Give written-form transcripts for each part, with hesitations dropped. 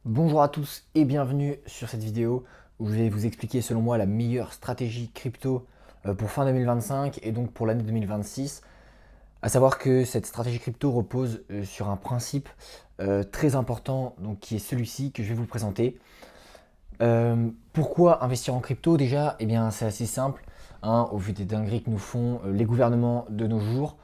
Bonjour à tous et bienvenue sur cette vidéo où je vais vous expliquer selon moi la meilleure stratégie crypto pour fin 2025 et donc pour l'année 2026. À savoir que cette stratégie crypto repose sur un principe très important donc qui est celui-ci que je vais vous présenter. Pourquoi investir en crypto déjà? Eh bien c'est assez simple, hein, au vu des dingueries que nous font les gouvernements de nos jours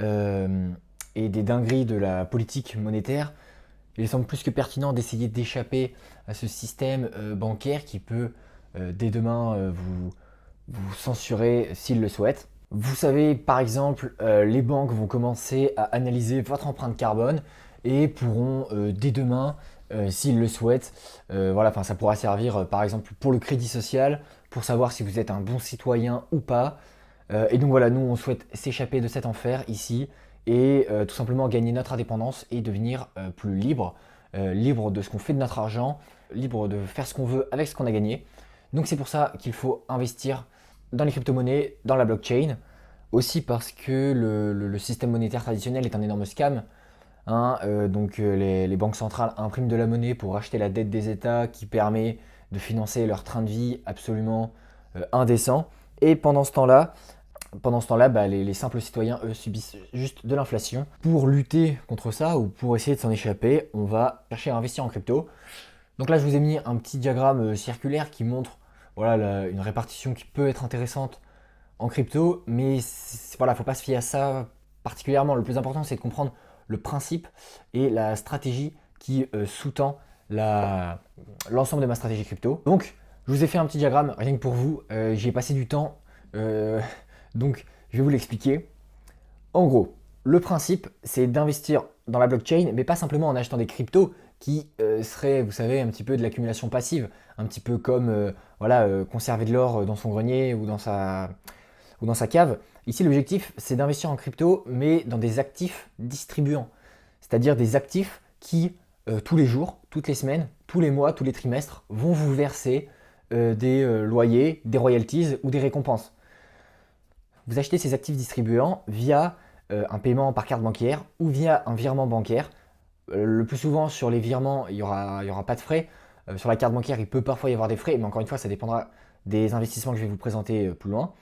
euh, et des dingueries de la politique monétaire. Il semble plus que pertinent d'essayer d'échapper à ce système bancaire qui peut dès demain vous censurer s'il le souhaite. Vous savez, par exemple, les banques vont commencer à analyser votre empreinte carbone et pourront dès demain, s'ils le souhaitent, voilà, enfin, ça pourra servir par exemple pour le crédit social, pour savoir si vous êtes un bon citoyen ou pas. Et donc voilà, nous on souhaite s'échapper de cet enfer ici et tout simplement gagner notre indépendance et devenir plus libre, libre de ce qu'on fait de notre argent, libre de faire ce qu'on veut avec ce qu'on a gagné. Donc c'est pour ça qu'il faut investir dans les crypto-monnaies, dans la blockchain, aussi parce que le système monétaire traditionnel est un énorme scam, hein. Les banques centrales impriment de la monnaie pour acheter la dette des États qui permet de financer leur train de vie absolument indécent. Et pendant ce temps-là, bah, les simples citoyens, eux, subissent juste de l'inflation. Pour lutter contre ça ou pour essayer de s'en échapper, on va chercher à investir en crypto. Donc là, je vous ai mis un petit diagramme circulaire qui montre voilà, une répartition qui peut être intéressante en crypto, mais voilà, faut pas se fier à ça particulièrement. Le plus important, c'est de comprendre le principe et la stratégie qui sous-tend l'ensemble de ma stratégie crypto. Donc, je vous ai fait un petit diagramme rien que pour vous. J'y ai passé du temps, euh, donc je vais vous l'expliquer. En gros, le principe, c'est d'investir dans la blockchain, mais pas simplement en achetant des cryptos qui seraient, vous savez, un petit peu de l'accumulation passive, un petit peu comme voilà, conserver de l'or dans son grenier ou dans sa cave. Ici, l'objectif, c'est d'investir en crypto, mais dans des actifs distribuants, c'est-à-dire des actifs qui, tous les jours, toutes les semaines, tous les mois, tous les trimestres, vont vous verser des loyers, des royalties ou des récompenses. Vous achetez ces actifs distribuants via un paiement par carte bancaire ou via un virement bancaire. Le plus souvent, sur les virements, il y aura pas de frais. Sur la carte bancaire, il peut parfois y avoir des frais, mais encore une fois, ça dépendra des investissements que je vais vous présenter plus loin.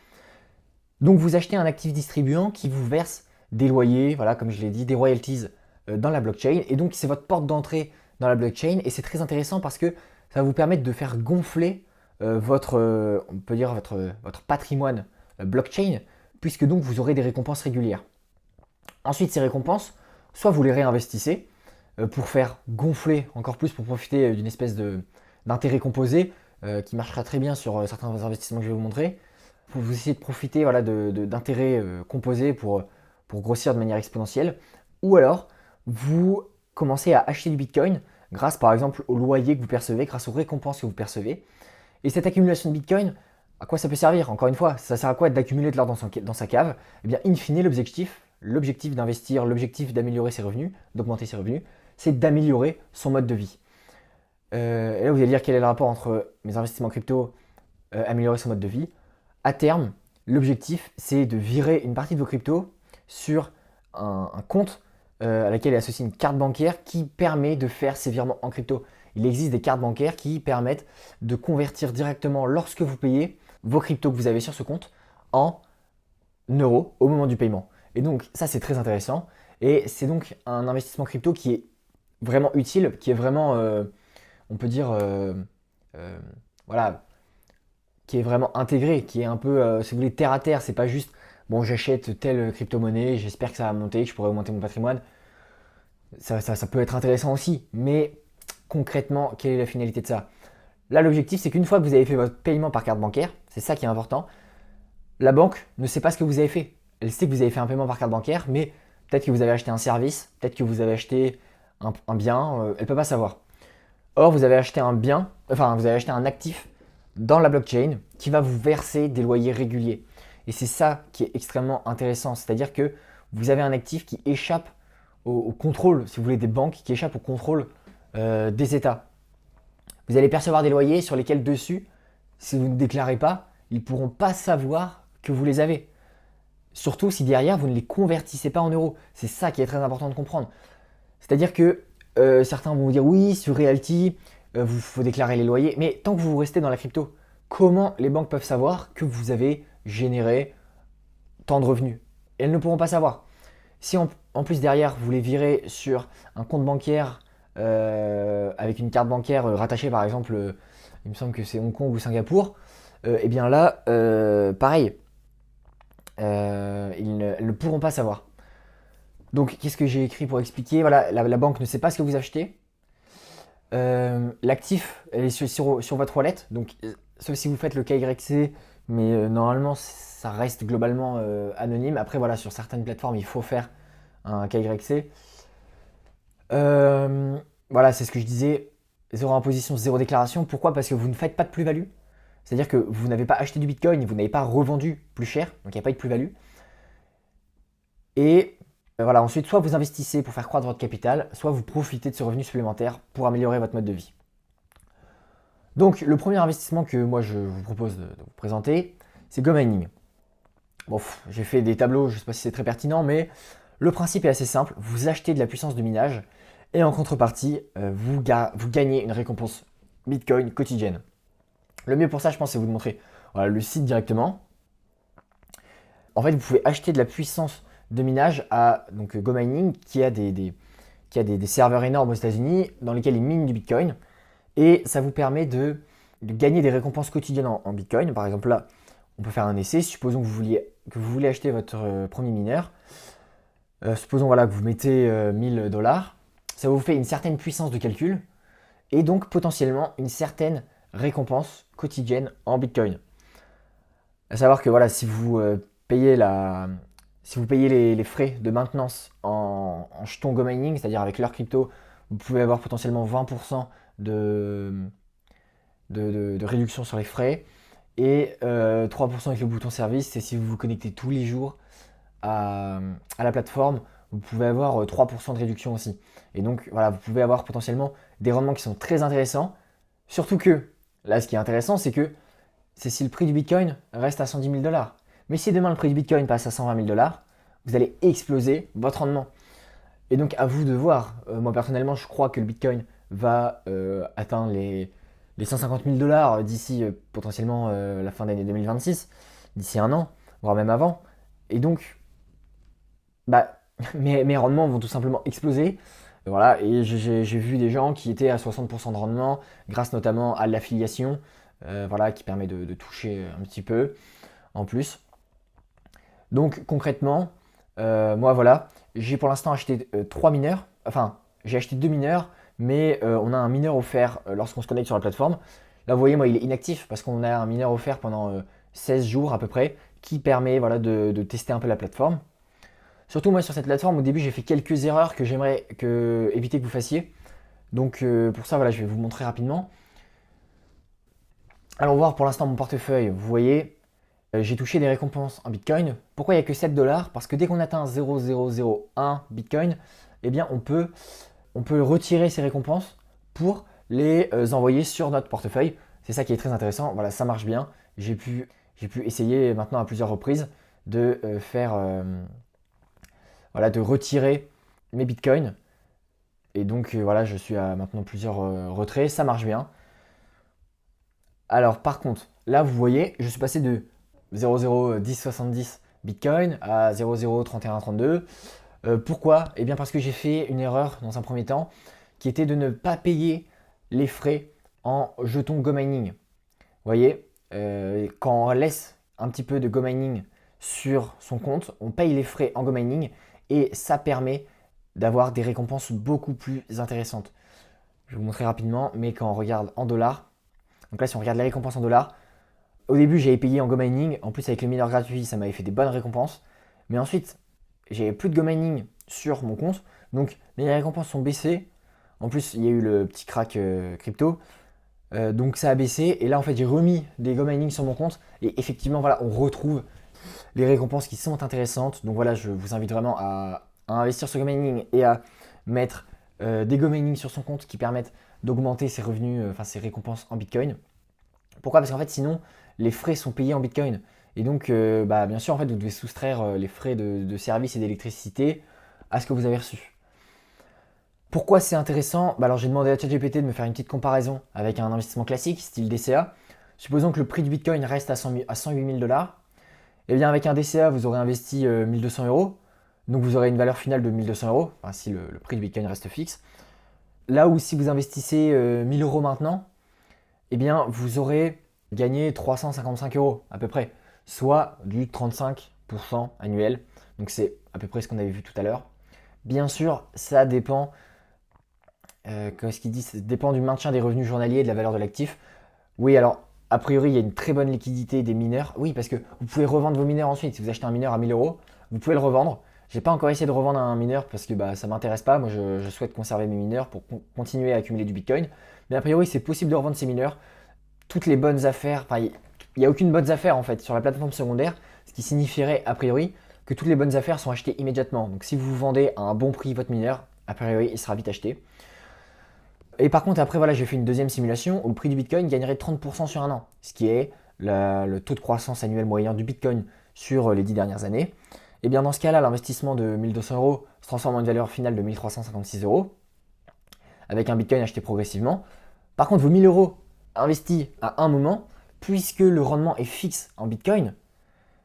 Donc vous achetez un actif distribuant qui vous verse des loyers, voilà, comme je l'ai dit, des royalties dans la blockchain. Et donc c'est votre porte d'entrée dans la blockchain. Et c'est très intéressant parce que ça va vous permettre de faire gonfler on peut dire votre patrimoine blockchain, puisque donc vous aurez des récompenses régulières. Ensuite, ces récompenses, soit vous les réinvestissez pour faire gonfler encore plus, pour profiter d'une espèce d'intérêt composé qui marchera très bien sur certains investissements que je vais vous montrer. Vous essayez de profiter voilà, d'intérêts composés pour grossir de manière exponentielle. Ou alors, vous commencez à acheter du Bitcoin grâce par exemple au loyer que vous percevez, grâce aux récompenses que vous percevez. Et cette accumulation de Bitcoin, à quoi ça peut servir? Encore une fois, ça sert à quoi d'accumuler de l'or dans sa cave? Eh bien, in fine, l'objectif d'investir, l'objectif d'améliorer ses revenus, d'augmenter ses revenus, c'est d'améliorer son mode de vie. Et là, vous allez dire quel est le rapport entre mes investissements crypto, améliorer son mode de vie. À terme, l'objectif, c'est de virer une partie de vos cryptos sur un compte à laquelle est associée une carte bancaire qui permet de faire ces virements en crypto. Il existe des cartes bancaires qui permettent de convertir directement lorsque vous payez vos cryptos que vous avez sur ce compte en euros au moment du paiement. Et donc ça c'est très intéressant et c'est donc un investissement crypto qui est vraiment utile, qui est vraiment, on peut dire, euh, voilà, qui est vraiment intégré, qui est un peu, si vous voulez, terre à terre. C'est pas juste, bon, j'achète telle crypto-monnaie, j'espère que ça va monter, que je pourrai augmenter mon patrimoine. Ça peut être intéressant aussi, mais concrètement, quelle est la finalité de ça? Là, l'objectif, c'est qu'une fois que vous avez fait votre paiement par carte bancaire, c'est ça qui est important, la banque ne sait pas ce que vous avez fait. Elle sait que vous avez fait un paiement par carte bancaire, mais peut-être que vous avez acheté un service, peut-être que vous avez acheté un bien, elle ne peut pas savoir. Or, vous avez acheté un bien, enfin, vous avez acheté un actif dans la blockchain qui va vous verser des loyers réguliers. Et c'est ça qui est extrêmement intéressant, c'est-à-dire que vous avez un actif qui échappe au contrôle, si vous voulez, des banques, qui échappe au contrôle des États. Vous allez percevoir des loyers sur lesquels dessus, si vous ne déclarez pas, ils ne pourront pas savoir que vous les avez. Surtout si derrière, vous ne les convertissez pas en euros. C'est ça qui est très important de comprendre. C'est-à-dire que Certains vont vous dire oui, sur Realty, vous faut déclarer les loyers. Mais tant que vous restez dans la crypto, comment les banques peuvent savoir que vous avez généré tant de revenus? Elles ne pourront pas savoir. Si en plus derrière vous les virez sur un compte bancaire avec une carte bancaire rattachée par exemple, il me semble que c'est Hong Kong ou Singapour, et bien là, pareil, elles ne pourront pas savoir. Donc qu'est-ce que j'ai écrit pour expliquer? Voilà, la banque ne sait pas ce que vous achetez. L'actif elle est sur votre wallet, donc sauf si vous faites le KYC, mais normalement ça reste globalement anonyme. Après voilà, sur certaines plateformes il faut faire un KYC. Voilà, c'est ce que je disais, zéro imposition, zéro déclaration. Pourquoi? Parce que vous ne faites pas de plus-value. C'est-à-dire que vous n'avez pas acheté du Bitcoin, vous n'avez pas revendu plus cher, donc il n'y a pas eu de plus-value. Et voilà, ensuite, soit vous investissez pour faire croître votre capital, soit vous profitez de ce revenu supplémentaire pour améliorer votre mode de vie. Donc, le premier investissement que moi je vous propose de vous présenter, c'est GoMining. Bon, j'ai fait des tableaux, je ne sais pas si c'est très pertinent, mais le principe est assez simple. Vous achetez de la puissance de minage et en contrepartie, vous gagnez une récompense Bitcoin quotidienne. Le mieux pour ça, je pense, c'est vous de montrer voilà, le site directement. En fait, vous pouvez acheter de la puissance de minage à donc, GoMining qui a des serveurs énormes aux États-Unis dans lesquels ils minent du Bitcoin. Et ça vous permet de gagner des récompenses quotidiennes en Bitcoin. Par exemple, là, on peut faire un essai. Supposons que vous voulez acheter votre premier mineur. Supposons voilà, que vous mettez 1000 dollars. Ça vous fait une certaine puissance de calcul et donc potentiellement une certaine récompense quotidienne en Bitcoin. À savoir que voilà, si vous payez les frais de maintenance en jetons GoMining, c'est-à-dire avec leur crypto, vous pouvez avoir potentiellement 20% de réduction sur les frais et 3% avec le bouton service. Et si vous vous connectez tous les jours à la plateforme, vous pouvez avoir 3% de réduction aussi. Et donc voilà, vous pouvez avoir potentiellement des rendements qui sont très intéressants. Surtout que, là ce qui est intéressant, c'est si le prix du Bitcoin reste à 110 000 dollars. Mais si demain le prix du Bitcoin passe à 120 000 dollars, vous allez exploser votre rendement. Et donc à vous de voir. Moi personnellement, je crois que le Bitcoin va atteindre les 150 000 dollars d'ici potentiellement la fin d'année 2026, d'ici un an, voire même avant. Et donc, bah, mes rendements vont tout simplement exploser. Voilà, et j'ai vu des gens qui étaient à 60% de rendement grâce notamment à l'affiliation, voilà, qui permet de toucher un petit peu en plus. Donc concrètement, moi voilà, j'ai pour l'instant acheté 3 mineurs, enfin j'ai acheté 2 mineurs, mais on a un mineur offert lorsqu'on se connecte sur la plateforme. Là vous voyez, moi il est inactif parce qu'on a un mineur offert pendant 16 jours à peu près, qui permet voilà, de tester un peu la plateforme. Surtout moi sur cette plateforme, au début j'ai fait quelques erreurs que j'aimerais éviter que vous fassiez. Donc pour ça voilà, je vais vous montrer rapidement. Allons voir pour l'instant mon portefeuille. Vous voyez, j'ai touché des récompenses en Bitcoin. Pourquoi il n'y a que 7 dollars? Parce que dès qu'on atteint 0,001 Bitcoin, eh bien on peut retirer ces récompenses pour les envoyer sur notre portefeuille. C'est ça qui est très intéressant. Voilà, ça marche bien. J'ai pu essayer maintenant à plusieurs reprises de faire voilà, de retirer mes bitcoins. Et donc voilà, je suis à maintenant plusieurs retraits, ça marche bien. Alors par contre, là vous voyez, je suis passé de 0,01070 bitcoin à 0,03132. Pourquoi? Eh bien parce que j'ai fait une erreur dans un premier temps, qui était de ne pas payer les frais en jetons GoMining. Vous voyez, quand on laisse un petit peu de GoMining sur son compte, on paye les frais en GoMining et ça permet d'avoir des récompenses beaucoup plus intéressantes. Je vais vous montrer rapidement, mais quand on regarde en dollars, donc là si on regarde les récompenses en dollars, au début j'avais payé en GoMining, en plus avec le mineur gratuit ça m'avait fait des bonnes récompenses, mais ensuite j'avais plus de GoMining sur mon compte, donc mes récompenses sont baissées, en plus il y a eu le petit crack crypto, donc ça a baissé, et là en fait j'ai remis des GoMining sur mon compte, et effectivement voilà, on retrouve les récompenses qui sont intéressantes. Donc voilà, je vous invite vraiment à investir sur GoMining et à mettre des GoMining sur son compte qui permettent d'augmenter ses revenus, enfin ses récompenses en Bitcoin. Pourquoi? Parce qu'en fait sinon les frais sont payés en Bitcoin. Et donc bah, bien sûr en fait vous devez soustraire les frais de service et d'électricité à ce que vous avez reçu. Pourquoi c'est intéressant? Alors j'ai demandé à ChatGPT de me faire une petite comparaison avec un investissement classique, style DCA. Supposons que le prix du Bitcoin reste à 108 000 dollars. Et bien avec un DCA, vous aurez investi 1200 euros. Donc vous aurez une valeur finale de 1200 euros, enfin, si le prix du Bitcoin reste fixe. Là où si vous investissez 1000 euros maintenant, eh bien vous aurez gagné 355 euros à peu près, soit du 35% annuel. Donc c'est à peu près ce qu'on avait vu tout à l'heure. Bien sûr, ça dépend, qu'est-ce qu'il dit, ça dépend du maintien des revenus journaliers et de la valeur de l'actif. Oui, alors a priori, il y a une très bonne liquidité des mineurs. Oui, parce que vous pouvez revendre vos mineurs ensuite. Si vous achetez un mineur à 1000 euros, vous pouvez le revendre. J'ai pas encore essayé de revendre un mineur parce que ça m'intéresse pas. Moi, je souhaite conserver mes mineurs pour continuer à accumuler du Bitcoin. Mais a priori, c'est possible de revendre ces mineurs. Toutes les bonnes affaires, enfin, il n'y a aucune bonne affaire en fait sur la plateforme secondaire, ce qui signifierait a priori que toutes les bonnes affaires sont achetées immédiatement. Donc si vous vendez à un bon prix votre mineur, a priori, il sera vite acheté. Et par contre, après, voilà, j'ai fait une deuxième simulation où le prix du Bitcoin gagnerait 30% sur un an, ce qui est le taux de croissance annuel moyen du Bitcoin sur les 10 dernières années. Et bien dans ce cas-là, l'investissement de 1200 euros se transforme en une valeur finale de 1356 euros, avec un Bitcoin acheté progressivement. Par contre, vos 1000 euros investis à un moment, puisque le rendement est fixe en Bitcoin,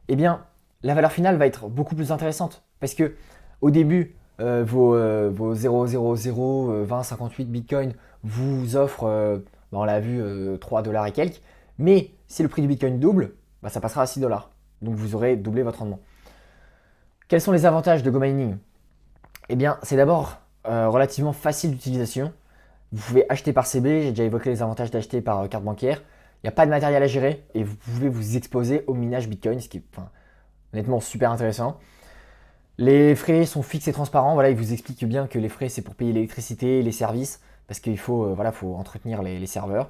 eh bien la valeur finale va être beaucoup plus intéressante. Parce que au début, vos 0,002058 Bitcoin vous offrent, on l'a vu, 3 dollars et quelques. Mais si le prix du Bitcoin double, ça passera à 6 dollars. Donc vous aurez doublé votre rendement. Quels sont les avantages de GoMining? Eh bien, c'est d'abord relativement facile d'utilisation. Vous pouvez acheter par CB, j'ai déjà évoqué les avantages d'acheter par carte bancaire. Il n'y a pas de matériel à gérer et vous pouvez vous exposer au minage Bitcoin, ce qui est honnêtement super intéressant. Les frais sont fixes et transparents. Voilà, il vous explique bien que les frais, c'est pour payer l'électricité, les services, parce qu'il faut, faut entretenir les serveurs.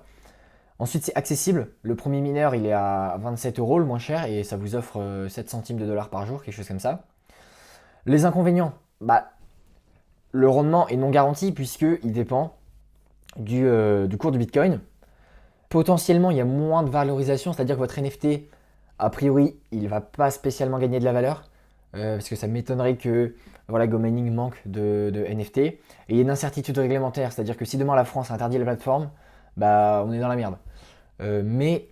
Ensuite, c'est accessible. Le premier mineur, il est à 27 euros, le moins cher, et ça vous offre 7 centimes de dollars par jour, quelque chose comme ça. Les inconvénients, le rendement est non garanti puisqu'il dépend du cours du Bitcoin. Potentiellement, il y a moins de valorisation, c'est-à-dire que votre NFT, a priori, il ne va pas spécialement gagner de la valeur. Parce que ça m'étonnerait que GoMining manque de NFT. Et il y a une incertitude réglementaire, c'est-à-dire que si demain la France interdit la plateforme, on est dans la merde. Mais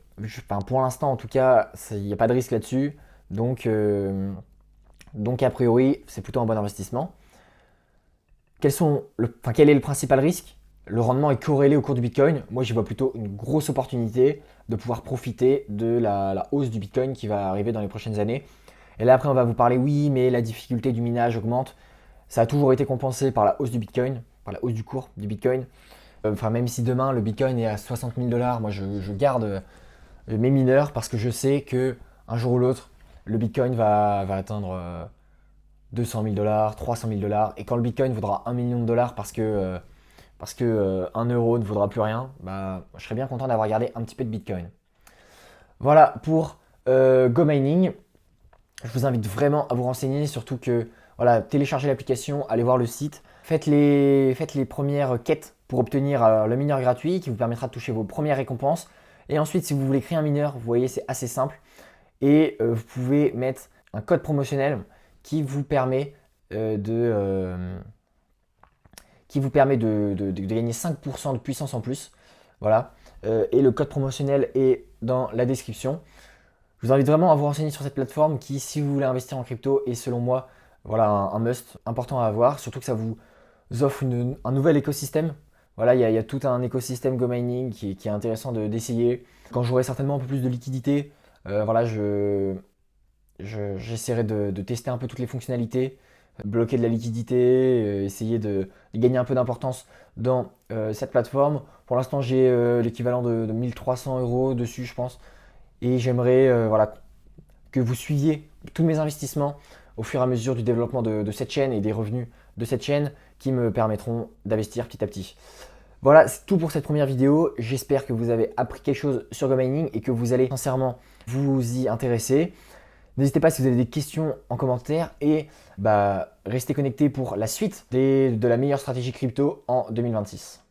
pour l'instant, en tout cas, il n'y a pas de risque là-dessus. Donc a priori, c'est plutôt un bon investissement. Quel est le principal risque? Le rendement est corrélé au cours du Bitcoin. Moi, j'y vois plutôt une grosse opportunité de pouvoir profiter de la hausse du Bitcoin qui va arriver dans les prochaines années. Et là, après, on va vous parler, oui, mais la difficulté du minage augmente. Ça a toujours été compensé par la hausse du Bitcoin, par la hausse du cours du Bitcoin. Même si demain, le Bitcoin est à 60 000 dollars, moi, je garde mes mineurs parce que je sais que un jour ou l'autre, le Bitcoin va atteindre 200 000 dollars, 300 000 dollars. Et quand le Bitcoin vaudra 1 million de dollars parce que 1 euro ne vaudra plus rien, je serais bien content d'avoir gardé un petit peu de Bitcoin. Voilà pour GoMining. Je vous invite vraiment à vous renseigner, surtout que téléchargez l'application, allez voir le site, faites les premières quêtes pour obtenir le mineur gratuit qui vous permettra de toucher vos premières récompenses. Et ensuite, si vous voulez créer un mineur, vous voyez, c'est assez simple. Et vous pouvez mettre un code promotionnel qui vous permet de gagner 5% de puissance en plus. Voilà. Et le code promotionnel est dans la description. Je vous invite vraiment à vous renseigner sur cette plateforme qui, si vous voulez investir en crypto, est selon moi un must important à avoir. Surtout que ça vous offre un nouvel écosystème. Voilà, il y a tout un écosystème GoMining qui est intéressant d'essayer. Quand j'aurai certainement un peu plus de liquidité, j'essaierai de tester un peu toutes les fonctionnalités, bloquer de la liquidité, essayer de gagner un peu d'importance dans cette plateforme. Pour l'instant, j'ai l'équivalent de 1300 euros dessus, je pense. Et j'aimerais que vous suiviez tous mes investissements au fur et à mesure du développement de cette chaîne et des revenus de cette chaîne qui me permettront d'investir petit à petit. Voilà, c'est tout pour cette première vidéo. J'espère que vous avez appris quelque chose sur GoMining et que vous allez sincèrement vous y intéresser. N'hésitez pas si vous avez des questions en commentaire et restez connectés pour la suite de la meilleure stratégie crypto en 2026.